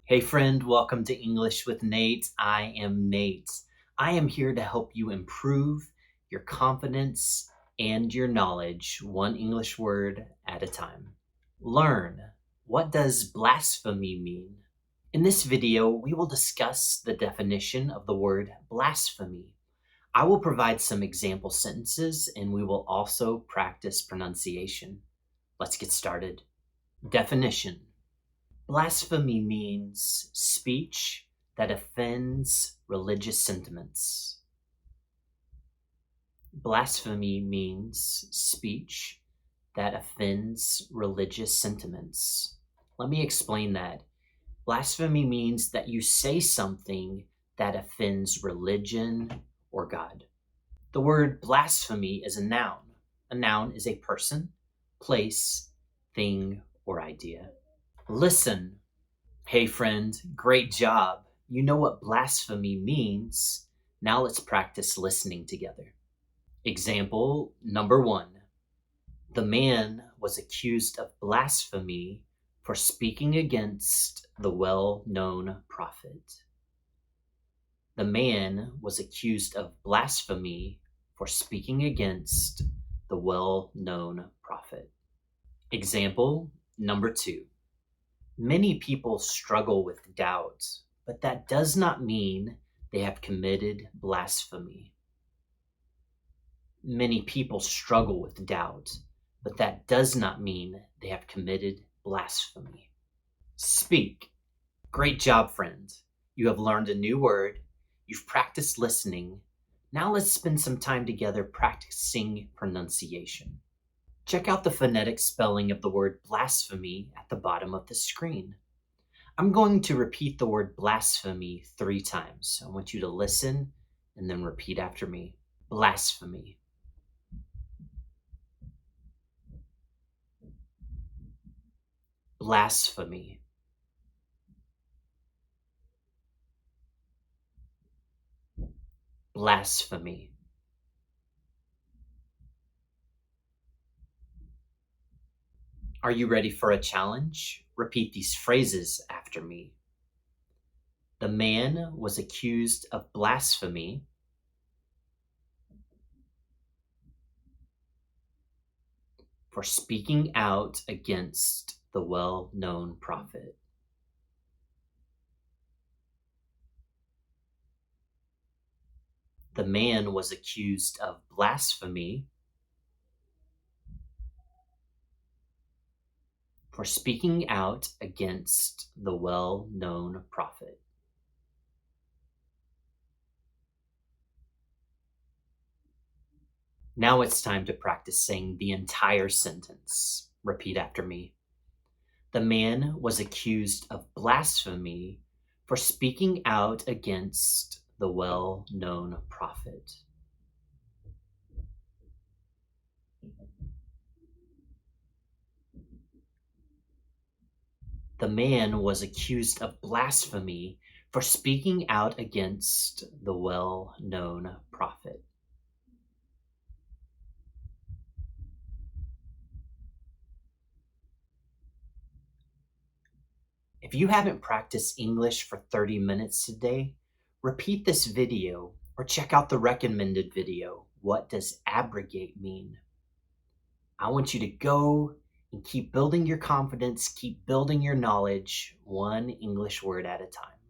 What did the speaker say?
Hey friend, welcome to English with Nate. I am Nate. I am here to help you improve your confidence and your knowledge, one English word at a time. Learn, what does blasphemy mean? In this video, we will discuss the definition of the word blasphemy. I will provide some example sentences and we will also practice pronunciation. Let's get started. Definition. Blasphemy means speech that offends religious sentiments. Blasphemy means speech that offends religious sentiments. Let me explain that. Blasphemy means that you say something that offends religion or God. The word blasphemy is a noun. A noun is a person, place, thing, or idea. Listen. Hey friend, great job. You know what blasphemy means. Now let's practice listening together. Example number 1. The man was accused of blasphemy for speaking against the well-known prophet. The man was accused of blasphemy for speaking against the well-known prophet. Example number 2. Many people struggle with doubt, but that does not mean they have committed blasphemy. Many people struggle with doubt, but that does not mean they have committed blasphemy. Speak. Great job, friend. You have learned a new word. You've practiced listening. Now let's spend some time together practicing pronunciation. Check out the phonetic spelling of the word blasphemy at the bottom of the screen. I'm going to repeat the word blasphemy 3 times. I want you to listen and then repeat after me. Blasphemy. Blasphemy. Blasphemy. Are you ready for a challenge? Repeat these phrases after me. The man was accused of blasphemy for speaking out against the well-known prophet. The man was accused of blasphemy for speaking out against the well-known prophet. Now it's time to practice saying the entire sentence. Repeat after me. The man was accused of blasphemy for speaking out against the well-known prophet. The man was accused of blasphemy for speaking out against the well-known prophet. If you haven't practiced English for 30 minutes today, repeat this video or check out the recommended video. What does abrogate mean? I want you to go and keep building your confidence, keep building your knowledge, one English word at a time.